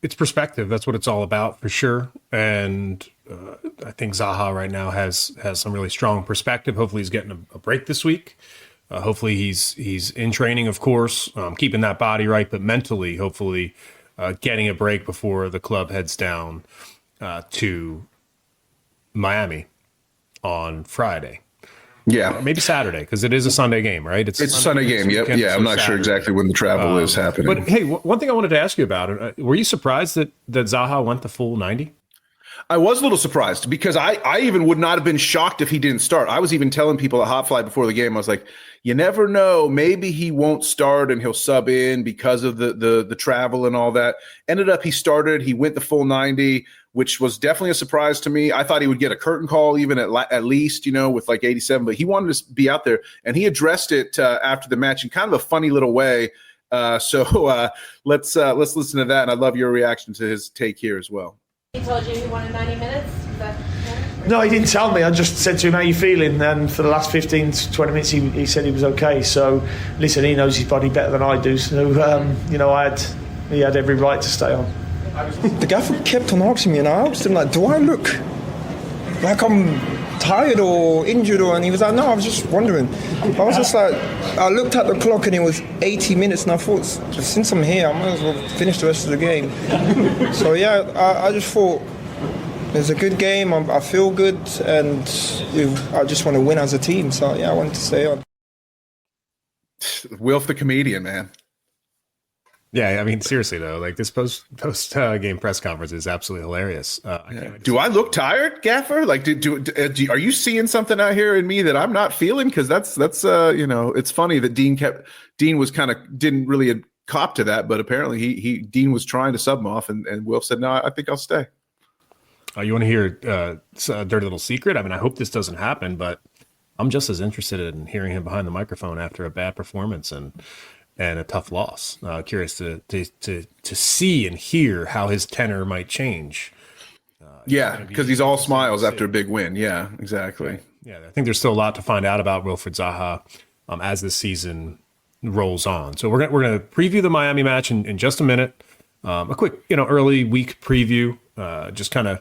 It's perspective. That's what it's all about, for sure. And I think Zaha right now has some really strong perspective. Hopefully he's getting a break this week. Hopefully he's in training, of course, keeping that body right, but mentally, hopefully getting a break before the club heads down to Miami on Friday. Yeah. Or maybe Saturday, because it is a Sunday game, right? It's a Sunday game. Yep. Yeah, I'm not sure exactly when the travel is happening. But hey, one thing I wanted to ask you about, were you surprised that Zaha went the full 90? I was a little surprised because I even would not have been shocked if he didn't start. I was even telling people at Hot Fly before the game, I was like, you never know. Maybe he won't start and he'll sub in because of the travel and all that. Ended up he started. He went the full 90, which was definitely a surprise to me. I thought he would get a curtain call even at least, with like 87, but he wanted to be out there. And he addressed it after the match in kind of a funny little way. So let's listen to that. And I love your reaction to his take here as well. He told you he wanted 90 minutes? Is that fair? No, he didn't tell me. I just said to him, how are you feeling? And for the last 15 to 20 minutes, he said he was okay. So, listen, he knows his body better than I do. So, he had every right to stay on. The gaffer kept on asking me, and I asked him, like, do I look like I'm tired or injured? And he was like, no, I was just wondering. I was just like, I looked at the clock and it was 80 minutes, and I thought, since I'm here, I might as well finish the rest of the game. So yeah, I just thought it's a good game. I feel good, and I just want to win as a team. So yeah, I wanted to stay on. Wilf the comedian, man. Yeah, I mean, seriously though, like this post game press conference is absolutely hilarious. Do I look tired, Gaffer? Like, are you seeing something out here in me that I'm not feeling? Because that's it's funny that Dean was kind of didn't really cop to that, but apparently Dean was trying to sub him off, and Wilf said, no, I think I'll stay. You want to hear a dirty little secret? I mean, I hope this doesn't happen, but I'm just as interested in hearing him behind the microphone after a bad performance and a tough loss. Curious to see and hear how his tenor might change. Because he's all smiles after a big win. Yeah, exactly. Yeah, I think there's still a lot to find out about Wilfried Zaha as this season rolls on. So we're gonna preview the Miami match in just a minute. A quick early week preview. Just kind of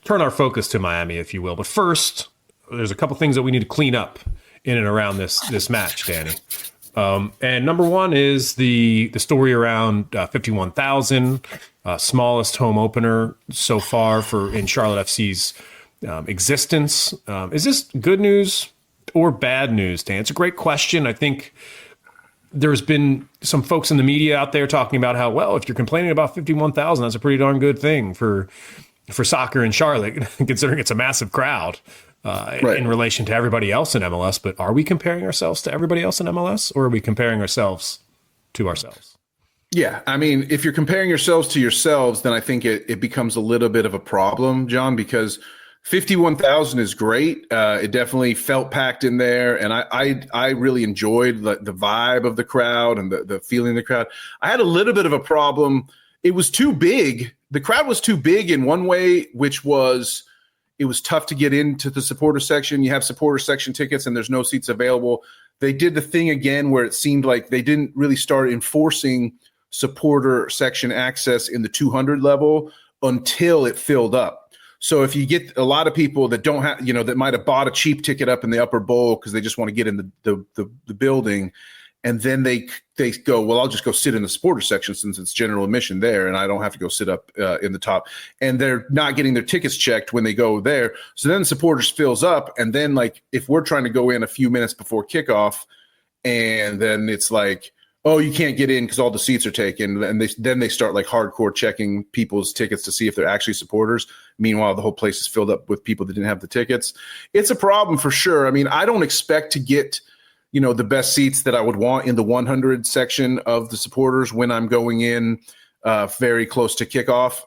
turn our focus to Miami, if you will. But first, there's a couple things that we need to clean up in and around this match, Danny. And number one is the story around 51,000, smallest home opener so far in Charlotte FC's existence. Is this good news or bad news, Dan? It's a great question. I think there's been some folks in the media out there talking about how, well, if you're complaining about 51,000, that's a pretty darn good thing for soccer in Charlotte, considering it's a massive crowd. Right. In relation to everybody else in MLS, but are we comparing ourselves to everybody else in MLS, or are we comparing ourselves to ourselves? Yeah, I mean, if you're comparing yourselves to yourselves, then I think it becomes a little bit of a problem, John, because 51,000 is great. It definitely felt packed in there, and I really enjoyed the vibe of the crowd and the feeling of the crowd. I had a little bit of a problem. It was too big. The crowd was too big in one way, which was it was tough to get into the supporter section. You have supporter section tickets and there's no seats available. they did the thing again where it seemed like they didn't really start enforcing supporter section access in the 200 level until it filled up. So if you get a lot of people that don't have, that might have bought a cheap ticket up in the upper bowl because they just want to get in the building, and then they go, well, I'll just go sit in the supporter section since it's general admission there, and I don't have to go sit up in the top. And they're not getting their tickets checked when they go there. So then the supporters fills up, and then like if we're trying to go in a few minutes before kickoff, and then it's like, oh, you can't get in because all the seats are taken, and then they start like hardcore checking people's tickets to see if they're actually supporters. Meanwhile, the whole place is filled up with people that didn't have the tickets. It's a problem for sure. I mean, I don't expect to get the best seats that I would want in the 100 section of the supporters when I'm going in very close to kickoff.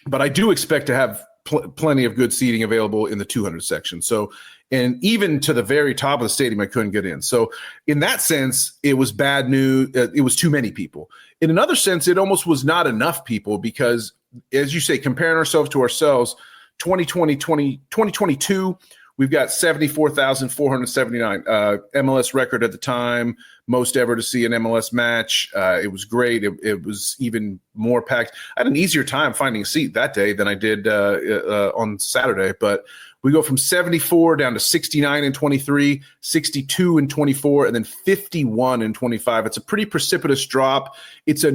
But I do expect to have plenty of good seating available in the 200 section. So, and even to the very top of the stadium, I couldn't get in. So in that sense, it was bad news. It was too many people. In another sense, it almost was not enough people because, as you say, comparing ourselves to ourselves, 2022, we've got 74,479 MLS record at the time, most ever to see an MLS match. It was great. It was even more packed. I had an easier time finding a seat that day than I did on Saturday, but we go from 74 down to 69 and 23, 62 and 24, and then 51 and 25. It's a pretty precipitous drop. It's a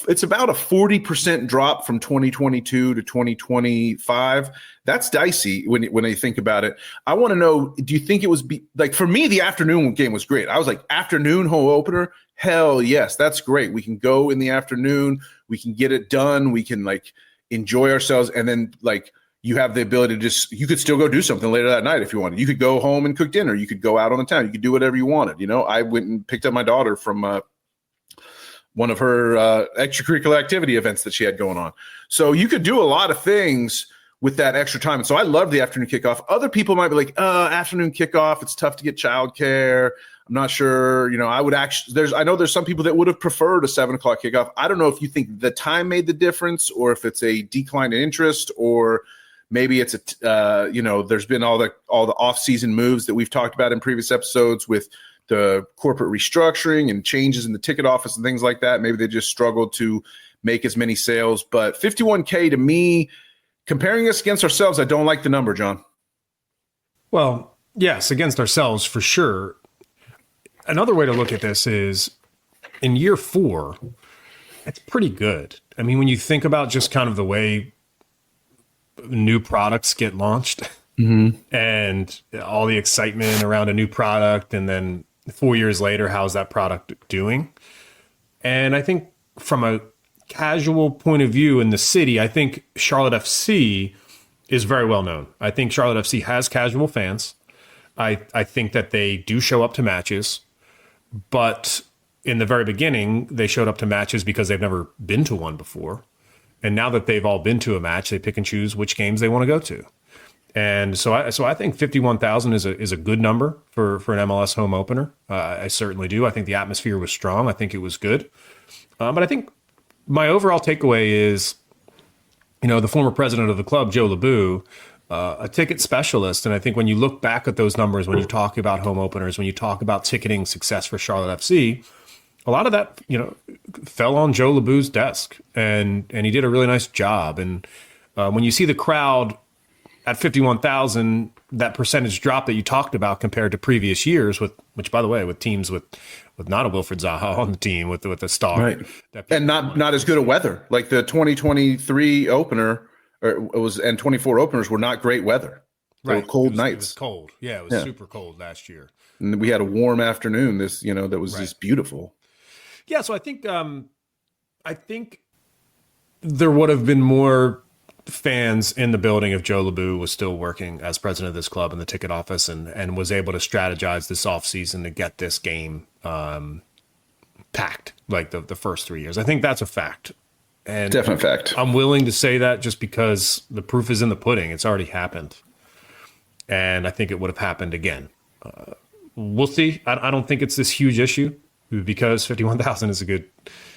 it's about a 40% drop from 2022 to 2025. That's dicey when you think about it. I want to know, do you think it was like, for me, the afternoon game was great. I was like, afternoon home opener? Hell yes, that's great. We can go in the afternoon. We can get it done. We can like enjoy ourselves. And then like you have the ability to you could still go do something later that night if you wanted. You could go home and cook dinner. You could go out on the town. You could do whatever you wanted. I went and picked up my daughter from one of her extracurricular activity events that she had going on. So you could do a lot of things with that extra time. And so I love the afternoon kickoff. Other people might be like, afternoon kickoff, it's tough to get childcare. I'm not sure. I would actually, I know there's some people that would have preferred a 7 o'clock kickoff. I don't know if you think the time made the difference or if it's a decline in interest, or maybe it's there's been all the off-season moves that we've talked about in previous episodes with the corporate restructuring and changes in the ticket office and things like that. Maybe they just struggled to make as many sales. But 51K to me, comparing us against ourselves, I don't like the number, John. Well, yes, against ourselves for sure. Another way to look at this is in year 4, it's pretty good. I mean, when you think about just kind of the way new products get launched and all the excitement around a new product, and then 4 years later, how's that product doing? And I think from a casual point of view in the city, I think Charlotte FC is very well known. I think Charlotte FC has casual fans. I think that they do show up to matches, but in the very beginning, they showed up to matches because they've never been to one before. And now that they've all been to a match, they pick and choose which games they want to go to. And so I think 51,000 is a good number for an MLS home opener. I certainly do. I think the atmosphere was strong. I think it was good. But I think my overall takeaway is, the former president of the club, Joe LeBou, a ticket specialist. And I think when you look back at those numbers, when you talk about home openers, when you talk about ticketing success for Charlotte FC, a lot of that, fell on Joe LeBou's desk, and he did a really nice job. And when you see the crowd at 51,000, that percentage drop that you talked about compared to previous years, which by the way, with teams with not a Wilfried Zaha on the team, with a star, right, and not as good a weather, like the 2023 opener and 24 openers were not great weather. They were cold nights. It was cold. Yeah, it was super cold last year. And we had a warm afternoon. That was just beautiful. Yeah, so I think there would have been more fans in the building if Joe LeBou was still working as president of this club in the ticket office and was able to strategize this offseason to get this game packed like the first 3 years. I think that's a fact. And definite fact. I'm willing to say that just because the proof is in the pudding. It's already happened. And I think it would have happened again. We'll see. I don't think it's this huge issue, because 51,000 is a good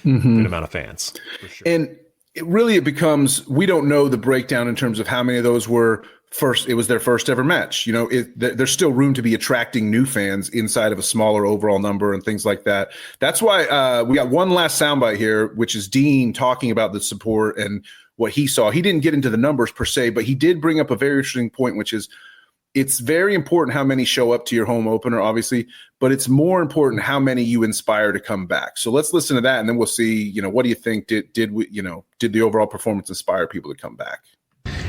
amount of fans. For sure. And it becomes, we don't know the breakdown in terms of how many of those were it was their first ever match. You know, there's still room to be attracting new fans inside of a smaller overall number and things like that. That's why we got one last soundbite here, which is Dean talking about the support and what he saw. He didn't get into the numbers per se, but he did bring up a very interesting point, which is it's very important how many show up to your home opener, obviously, but it's more important how many you inspire to come back. So let's listen to that, and then we'll see, you know, what do you think? Did the overall performance inspire people to come back?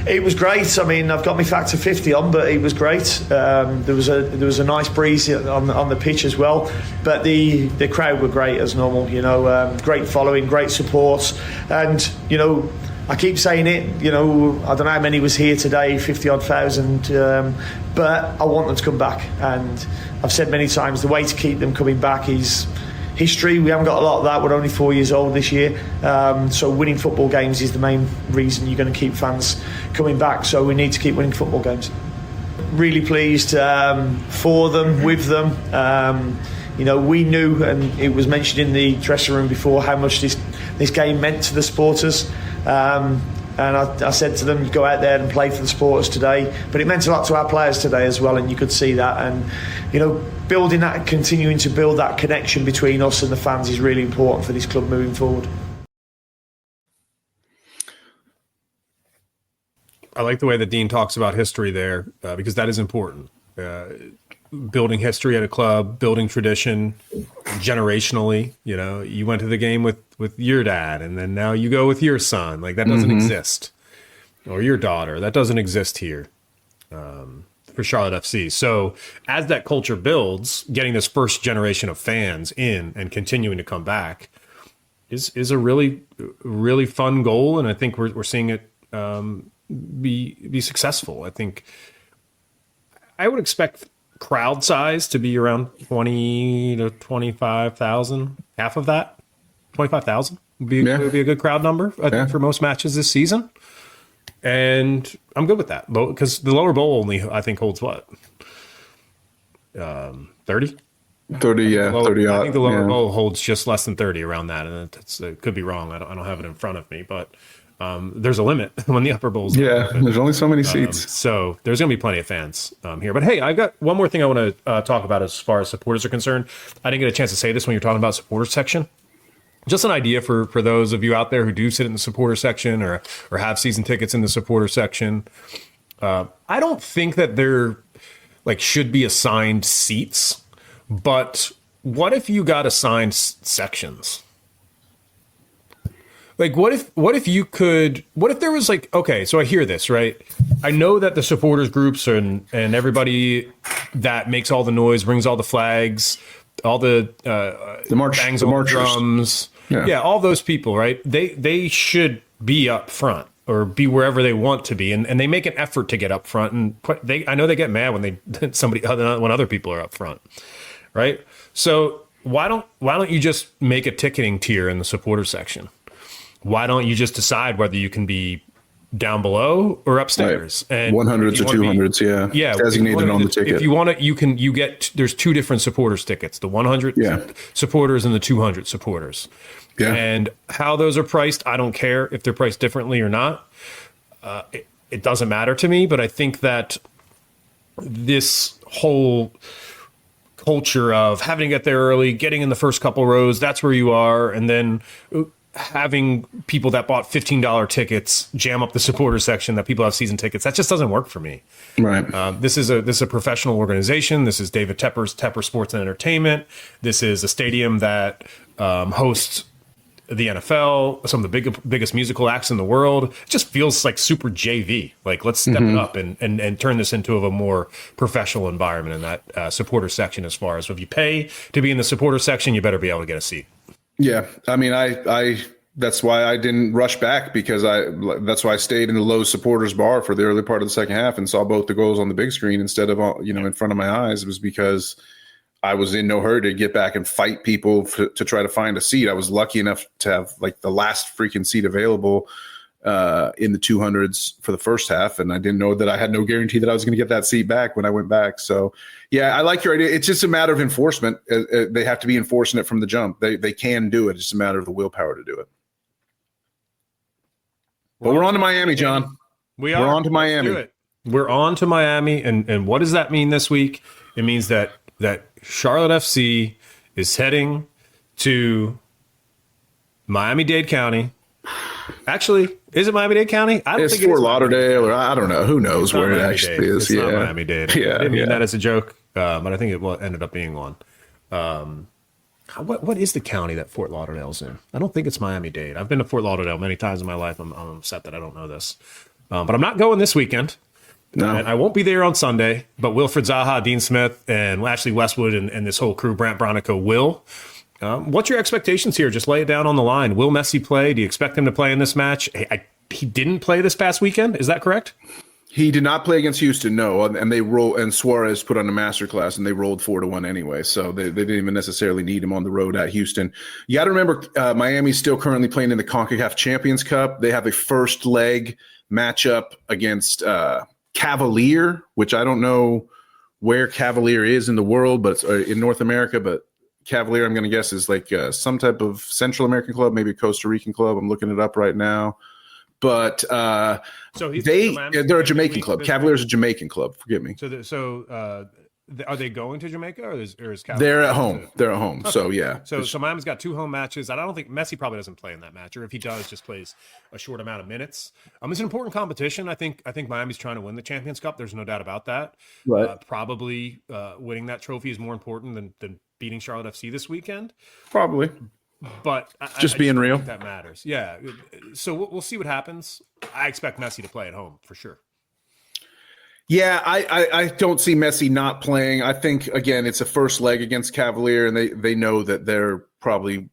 It was great. I mean, I've got my factor 50 on, but it was great. There was a nice breeze on the pitch as well, but the crowd were great as normal. You know, great following, great support, and you know, I keep saying it. You know, I don't know how many was here today, 50-odd thousand, but I want them to come back. And I've said many times the way to keep them coming back is history. We haven't got a lot of that. We're only 4 years old this year, so winning football games is the main reason you're going to keep fans coming back. So we need to keep winning football games. Really pleased for them, with them. You know, we knew, and it was mentioned in the dressing room before, how much this game meant to the supporters. And I said to them, go out there and play for the supporters today. But it meant a lot to our players today as well, and you could see that. And, you know, building that, continuing to build that connection between us and the fans is really important for this club moving forward. I like the way that Dean talks about history there, because that is important. Building history at a club, building tradition generationally. You know, you went to the game with your dad, and then now you go with your son. Like, that doesn't exist. Or your daughter. That doesn't exist here for Charlotte FC. So as that culture builds, getting this first generation of fans in and continuing to come back is a really, really fun goal. And I think we're seeing it be successful. I think I would expect crowd size to be around 20 to 25,000. Half of that, 25,000 would be a good crowd number, I think, for most matches this season. And I'm good with that, because the lower bowl only, I think, holds what? 30? 30, yeah. 30 I think the lower bowl holds just less than 30, around that. And it could be wrong. I don't have it in front of me, but there's a limit when the upper bowl's open. There's only so many seats. So there's going to be plenty of fans here. But hey, I've got one more thing I want to talk about as far as supporters are concerned. I didn't get a chance to say this when you're talking about supporters section. Just an idea for those of you out there who do sit in the supporter section or have season tickets in the supporter section. I don't think that there should be assigned seats, but what if you got assigned sections? Like, what if there was okay, so I hear this, right? I know that the supporters groups and everybody that makes all the noise, brings all the flags, all the bangs all the drums. Yeah, all those people, right? They should be up front or be wherever they want to be, and they make an effort to get up front. And I know they get mad when when other people are up front, right? So why don't you just make a ticketing tier in the supporter section? Why don't you just decide whether you can be down below or upstairs? Right. And 100s or 200s, yeah. Designated on the ticket. If you want to, there's two different supporters tickets: the 100 supporters and the 200 supporters. Yeah. And how those are priced, I don't care if they're priced differently or not. It doesn't matter to me. But I think that this whole culture of having to get there early, getting in the first couple rows, that's where you are, and then having people that bought $15 tickets jam up the supporter section that people have season tickets, that just doesn't work for me. Right. This is a professional organization. This is David Tepper's Tepper Sports and Entertainment. This is a stadium that hosts the NFL, some of the biggest musical acts in the world. It just feels like super JV. Like, let's step it up and turn this into a more professional environment in that supporter section. As far as if you pay to be in the supporter section, you better be able to get a seat. Yeah, I mean, I that's why I didn't rush back, because that's why I stayed in the Lowe's supporters bar for the early part of the second half and saw both the goals on the big screen instead of in front of my eyes. It was because I was in no hurry to get back and fight people to try to find a seat. I was lucky enough to have the last freaking seat available in the 200s for the first half, and I didn't know that I had no guarantee that I was going to get that seat back when I went back. So, yeah, I like your idea. It's just a matter of enforcement. They have to be enforcing it from the jump. They can do it. It's just a matter of the willpower to do it. But we're on to Miami, John. We're on to Miami. Let's do it. We're on to Miami, and what does that mean this week? It means that Charlotte FC is heading to Miami-Dade County. Actually, is it Miami-Dade County? I don't it's think Fort it is Lauderdale, or I don't know. Who knows where it actually is? It's not Miami-Dade. Yeah, I didn't mean that as a joke, but I think it ended up being one. What is the county that Fort Lauderdale's in? I don't think it's Miami-Dade. I've been to Fort Lauderdale many times in my life. I'm upset that I don't know this. But I'm not going this weekend. No. And I won't be there on Sunday, but Wilfried Zaha, Dean Smith, and Ashley Westwood and this whole crew, Brant Bronico, will. What's your expectations here? Just lay it down on the line. Will Messi play? Do you expect him to play in this match? He didn't play this past weekend. Is that correct? He did not play against Houston, no. And Suarez put on a masterclass, and they rolled 4-1 anyway. So they didn't even necessarily need him on the road at Houston. You got to remember, Miami's still currently playing in the CONCACAF Champions Cup. They have a first leg matchup against Cavalier, which I don't know where Cavalier is in the world, but it's in North America. But Cavalier, I'm going to guess, is like some type of Central American club, maybe a Costa Rican club. I'm looking it up right now. But they're a Jamaican club. Cavalier's a Jamaican club. Forgive me. Are they going to Jamaica or is Cavalier? They're at home. They're at home. Okay. So yeah. So Miami's got 2 home matches. I don't think Messi probably doesn't play in that match, or if he does, just plays a short amount of minutes. It's an important competition. I think Miami's trying to win the Champions Cup. There's no doubt about that. Right. Probably winning that trophy is more important than beating Charlotte FC this weekend. Probably. But just being real, that matters. Yeah. So we'll see what happens. I expect Messi to play at home for sure. Yeah, I don't see Messi not playing. I think, again, it's a first leg against Cavalier, and they know that they're probably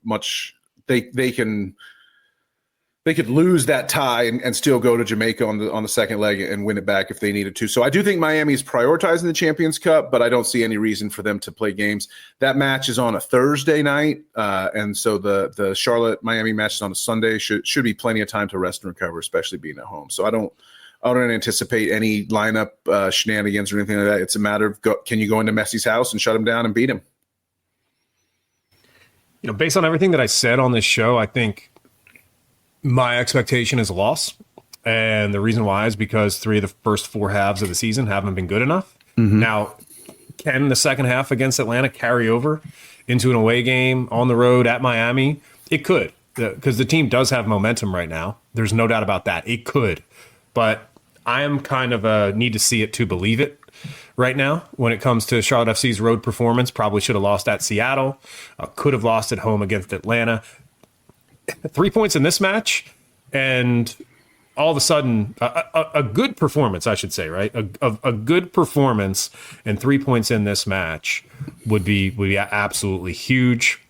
they could lose that tie and still go to Jamaica on the second leg and win it back if they needed to. So I do think Miami is prioritizing the Champions Cup, but I don't see any reason for them to play games. That match is on a Thursday night, and so the Charlotte-Miami match is on a Sunday. Should be plenty of time to rest and recover, especially being at home. So I don't anticipate any lineup shenanigans or anything like that. It's a matter of can you go into Messi's house and shut him down and beat him? Based on everything that I said on this show, I think my expectation is a loss. And the reason why is because 3 of the first 4 halves of the season haven't been good enough. Mm-hmm. Now, can the second half against Atlanta carry over into an away game on the road at Miami? It could, because the team does have momentum right now. There's no doubt about that. It could. But I am kind of need to see it to believe it right now when it comes to Charlotte FC's road performance. Probably should have lost at Seattle. Could have lost at home against Atlanta. 3 points in this match, and all of a sudden, a good performance, I should say, right? A good performance and 3 points in this match would be absolutely huge.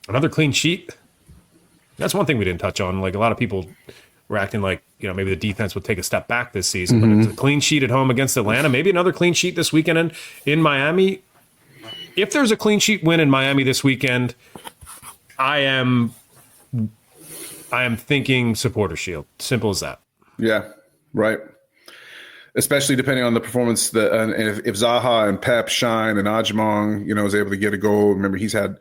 Another clean sheet. That's one thing we didn't touch on. Like, a lot of people were acting like, maybe the defense would take a step back this season, but it's a clean sheet at home against Atlanta. Maybe another clean sheet this weekend in Miami. If there's a clean sheet win in Miami this weekend, I am thinking supporter shield. Simple as that. Yeah, right. Especially depending on the performance and if Zaha and Pep shine and Ajimong, is able to get a goal. Remember, he's had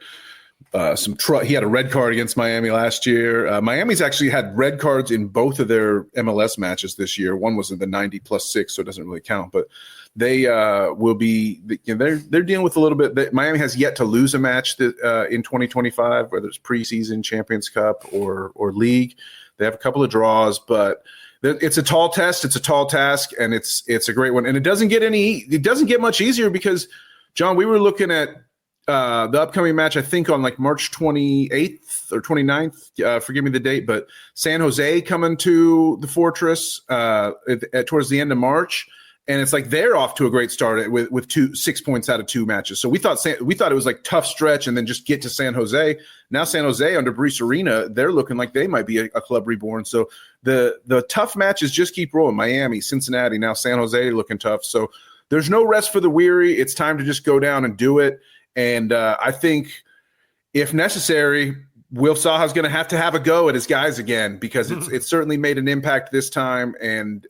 he had a red card against Miami last year. Miami's actually had red cards in both of their MLS matches this year. One was in the 90+6, so it doesn't really count. But they will be. They're dealing with a little bit. Miami has yet to lose a match in 2025, whether it's preseason, Champions Cup, or league. They have a couple of draws, but it's a tall test. It's a tall task, and it's a great one. And it doesn't get much easier because, John, we were looking at the upcoming match, I think on like March 28th or 29th, forgive me the date, but San Jose coming to the Fortress towards the end of March. And it's like they're off to a great start with 6 points out of 2 matches. So we thought it was like tough stretch and then just get to San Jose. Now San Jose under Brees Arena, they're looking like they might be a club reborn. So the tough matches just keep rolling. Miami, Cincinnati, now San Jose looking tough. So there's no rest for the weary. It's time to just go down and do it. And I think if necessary, Wilf Zaha's going to have a go at his guys again because it's certainly made an impact this time. And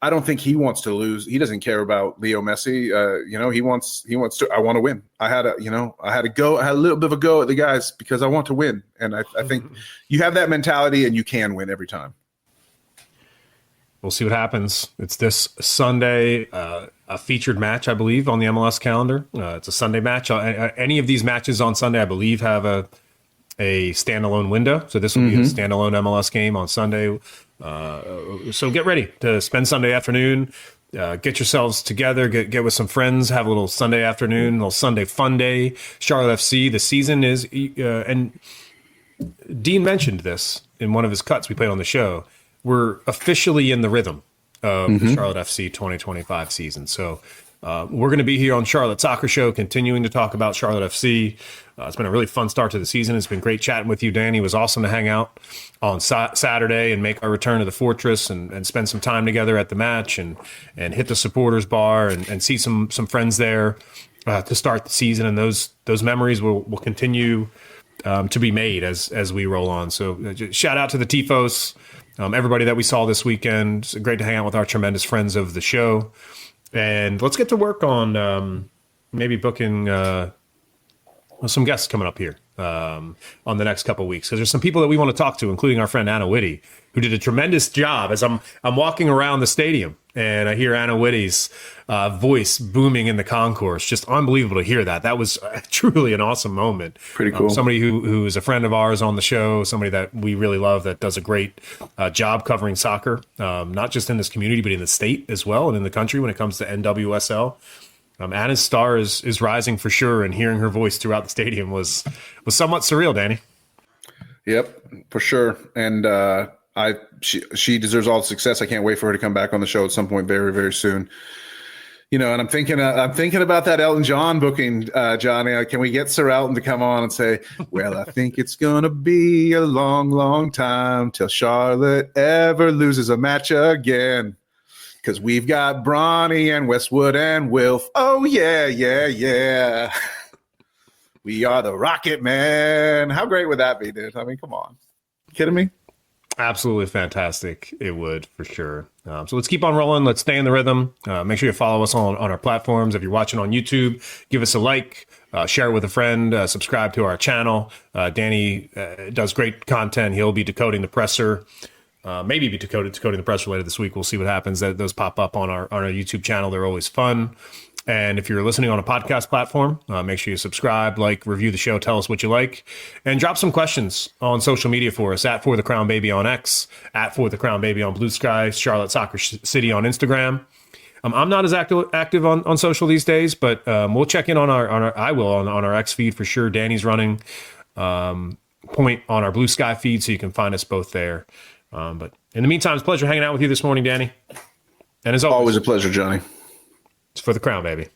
I don't think he wants to lose. He doesn't care about Leo Messi. He wants to. I want to win. I had a little bit of a go at the guys because I want to win. And I think you have that mentality and you can win every time. we'll see what happens. It's this Sunday, a featured match, I believe, on the MLS calendar. It's a Sunday match. Any of these matches on Sunday, I believe, have a standalone window. So this will be a standalone MLS game on Sunday. So get ready to spend Sunday afternoon. Get yourselves together, get with some friends, have a little Sunday afternoon, a little Sunday fun day. Charlotte FC, the season is, and Dean mentioned this in one of his cuts we played on the show. We're officially in the rhythm of the Charlotte FC 2025 season. So we're going to be here on Charlotte Soccer Show, continuing to talk about Charlotte FC. It's been a really fun start to the season. It's been great chatting with you, Danny. It was awesome to hang out on Saturday and make our return to the Fortress and spend some time together at the match and hit the supporters bar and see some friends there to start the season. And those memories will continue to be made as we roll on. So shout out to the Tifos, everybody that we saw this weekend. It's great to hang out with our tremendous friends of the show. And let's get to work on maybe booking some guests coming up here on the next couple of weeks, because there's some people that we want to talk to, including our friend Anna Whitty, who did a tremendous job. As I'm walking around the stadium and I hear Anna Whitty's voice booming in the concourse, just unbelievable to hear that. That was truly an awesome moment. Pretty cool. Somebody who is a friend of ours on the show, somebody that we really love, that does a great job covering soccer, not just in this community, but in the state as well and in the country when it comes to NWSL. Anna's star is rising for sure, and hearing her voice throughout the stadium was somewhat surreal, Danny. Yep, for sure. And she deserves all the success. I can't wait for her to come back on the show at some point very, very soon. And I'm thinking about that Elton John booking, Johnny. Can we get Sir Elton to come on and say, well, I think it's going to be a long, long time till Charlotte ever loses a match again. Because we've got Bronny and Westwood and Wilf. Oh, yeah. We are the Rocket Man. How great would that be, dude? I mean, come on. Kidding me? Absolutely fantastic. It would, for sure. So let's keep on rolling. Let's stay in the rhythm. Make sure you follow us on our platforms. If you're watching on YouTube, give us a like, share it with a friend, subscribe to our channel. Danny does great content. He'll be decoding the presser. Maybe be decoding the presser later this week. We'll see what happens. Those pop up on our YouTube channel. They're always fun. And if you're listening on a podcast platform, make sure you subscribe, like, review the show, tell us what you like, and drop some questions on social media for us at For the Crown Baby on X, at For the Crown Baby on Blue Sky, Charlotte Soccer City on Instagram. I'm not as active on social these days, but we'll check in on our X feed for sure. Danny's running point on our Blue Sky feed, so you can find us both there. But in the meantime, it's a pleasure hanging out with you this morning, Danny. And as always a pleasure, Johnny. It's For the Crown, baby.